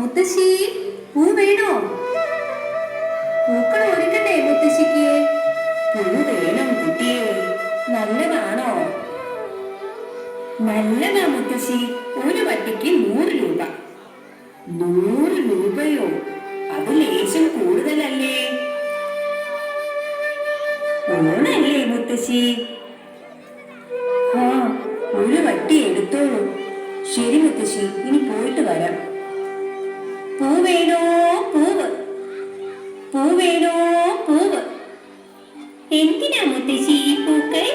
മുത്തശ്ശി, പൂ വേണോ? പൂക്കൾ ഒരുക്കണ്ടേ മുത്തശ്ശിക്ക്? പൂ വേണം കുട്ടിയെ. നല്ലതാണോ? നല്ലതാ മുത്തശ്ശി. ഒരു വട്ടിക്ക് 100 രൂപ. 100 രൂപയോ? അത് ലേശം കൂടുതലല്ലേ? ഓണല്ലേ മുത്തശ്ശി? ആ, ഒരു വട്ടി എടുത്തോളൂ. ശരി മുത്തശ്ശി, ഇനി പോയിട്ട് വരാം. പൂ വേണോ? പൂവ്. പൂ വേണോ? പൂവ്. എന്തിനാ മുത്തശ്ശി ഈ പൂക്കൾ?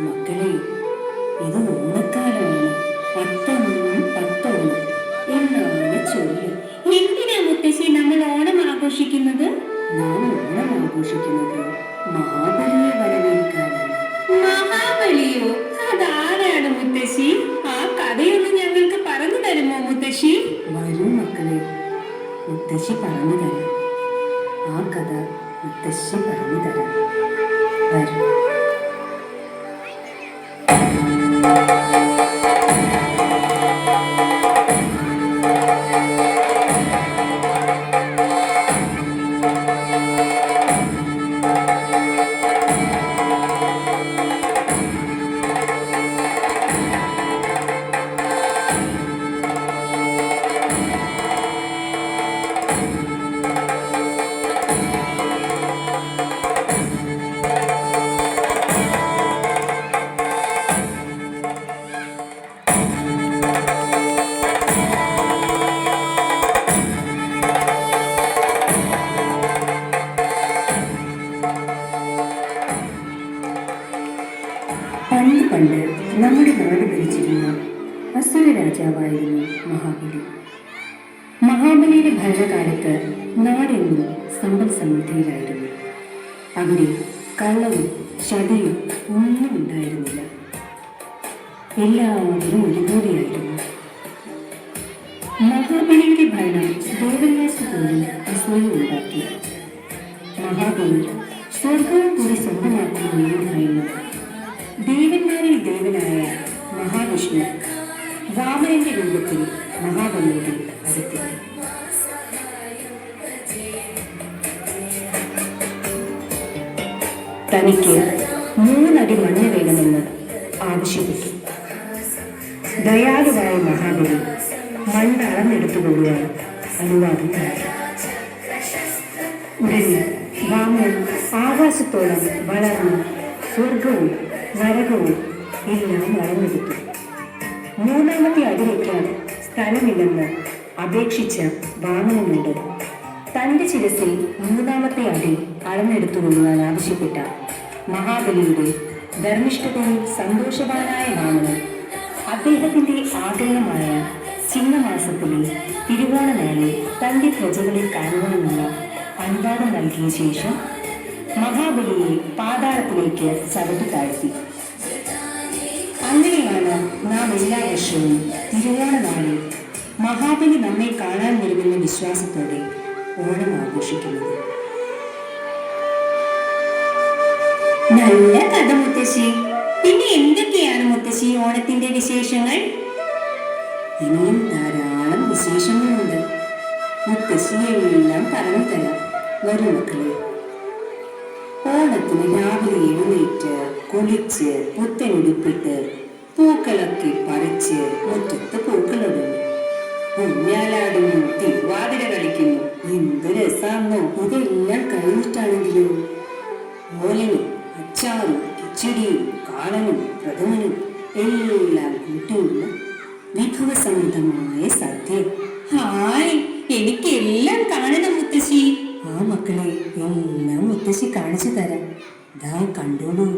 മക്കളെ, ഇത് ഓണക്കാലമാണ്. പത്തൊന്നും പത്തോണം എന്നാണ് ചൊല്ല്. എന്തിനാ മുത്തശ്ശി നമ്മൾ ഓണം ആഘോഷിക്കുന്നത്? നാം ഓണം ആഘോഷിക്കുന്നത് മഹാബലിയെ വരവേൽക്കാനാണ്. മഹാബലിയോ? അതാരാണ് മുത്തശ്ശി? ആ കഥയൊന്ന് ഞങ്ങൾക്ക് പറഞ്ഞു തരുമോ മുത്തശ്ശി? വരൂ മക്കളെ, മുത്തശ്ശി പറഞ്ഞു തരാം. ആ കഥ മുത്തശ്ശി പറഞ്ഞു തരാം. വരൂ. പണ്ട് നമ്മുടെ നാട് ഭരിച്ചിരുന്ന അസുര രാജാവായിരുന്നു മഹാബലി. മഹാബലിയുടെ ഭരണകാലത്ത് നാടെന്നും സമ്പൽ സമൃദ്ധിയിലായിരുന്നു. അവിടെ കള്ളവും ചതിയും ഒന്നും ഉണ്ടായിരുന്നില്ല. എല്ലാവരും ഒരുപോലെയായിരുന്നു. മഹാബലിയുടെ ഭരണം ദേവന്മാർക്ക് പോലും അസൂയ ഉണ്ടാക്കി. മഹാബലി സ്വർഗവും കൂടി സ്വന്തമാക്കുകയും ഭയന്നു. ദേവന്മാരിൽ ദേവനായ മഹാവിഷ്ണു വാമനന്റെ രൂപത്തിൽ മഹാബലിയുടെ അടുത്തെത്തി. തനിക്ക് 3 അടി മണ്ണ് വേണമെന്ന് ആവശ്യപ്പെട്ടു. ദയാലുവായ മഹാബലി മണ്ണ് അളന്നെടുത്തുകൊള്ളുവാൻ അനുവാദം നൽകി. ഉടനെ വാമൻ ആകാശത്തോളം വളർന്നു സ്വർഗവും നരകവും എല്ലാം വളർന്നെടുത്തു. 3ാമത്തെ അടി വയ്ക്കാൻ സ്ഥലമില്ലെന്ന് അപേക്ഷിച്ച വാമനനോട് തന്റെ ശിരസിൽ 3ാമത്തെ അടി അളന്നെടുത്തുകൊള്ളുവാൻ ആവശ്യപ്പെട്ട മഹാബലിയുടെ ധർമ്മിഷ്ഠതയിൽ സന്തോഷവാനായ വാമനൻ അദ്ദേഹത്തിന്റെ ആഗ്രഹമായ ചിങ്ങമാസത്തിലെ തിരുവോണനാളിൽ തന്റെ പ്രജകളെ കാണുവാനുള്ള അനുവാദം നൽകിയ ശേഷം മഹാബലിയെ പാതാളത്തിലേക്ക് ചവിട്ടി താഴ്ത്തി. അങ്ങനെയാണ് നാം എല്ലാ വർഷവും തിരുവോണനാളിൽ മഹാബലി നമ്മെ കാണാൻ വരുമെന്ന വിശ്വാസത്തോടെ ഓണം ആഘോഷിക്കുന്നത്. നല്ല കഥ മുത്തശ്ശി. പിന്നെ എന്തൊക്കെയാണ് മുത്തശ്ശി ഓണത്തിന്റെ വിശേഷങ്ങൾ? ഇനിയും ധാരാളം വിശേഷങ്ങളുണ്ട്. മുത്തശ്ശിയെല്ലാം പറഞ്ഞു തരാം. വരൂ മക്കളെ. ഓണത്തിന് രാവിലെ എഴുന്നേറ്റ് കുളിച്ച് പുത്തനുടുപ്പിട്ട് പൂക്കളൊക്കെ പറിച്ച് മുറ്റത്ത് പൂക്കളിടുന്നു, ഊഞ്ഞാലാടുന്നു, തിരുവാതിര കളിക്കുന്നു. എന്ത് രസാന്നോ! ഇതെല്ലാം കഴിഞ്ഞിട്ടാണെങ്കിലും ഓലനും അച്ചാറും കിച്ചടിയും കാളനും പ്രഥമനും എല്ലാം കൂട്ടിയുള്ള വിഭവസമൃദ്ധമായ സദ്യ. ഹായ്, എനിക്ക് എല്ലാം കാണണം മുത്തശ്ശി. ആ മക്കളെ, എല്ലാം മുത്തശ്ശി കാണിച്ചു തരാം. ദാ കണ്ടോളൂ.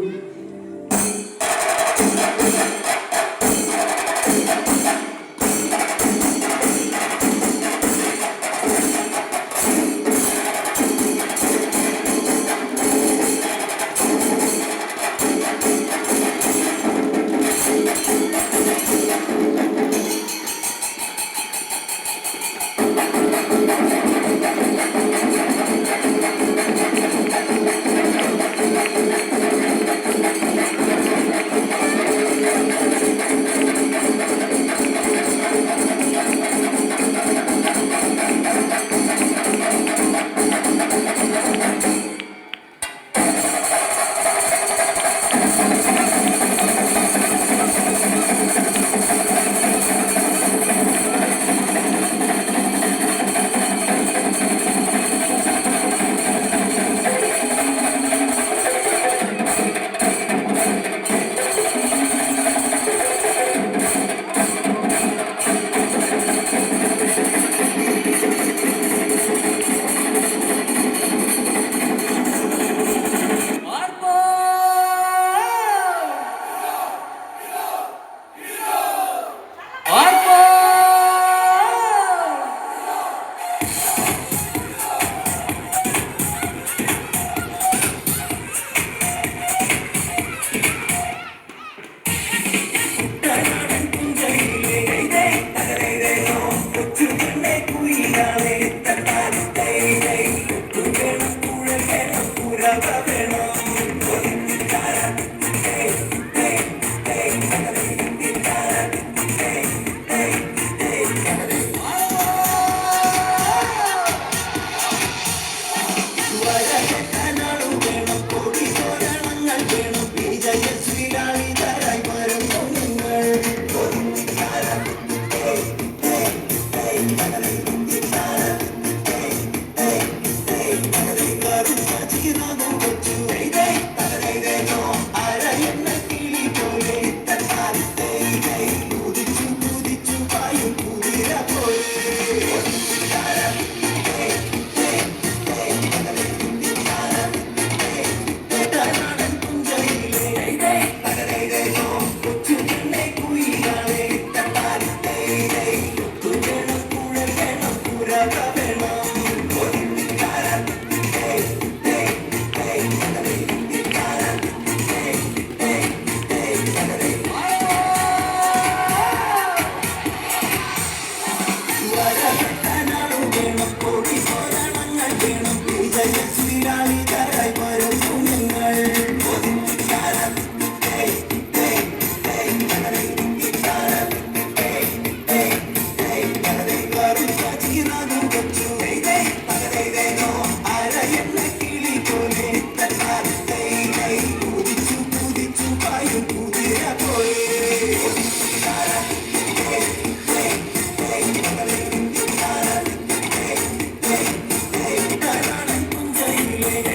ും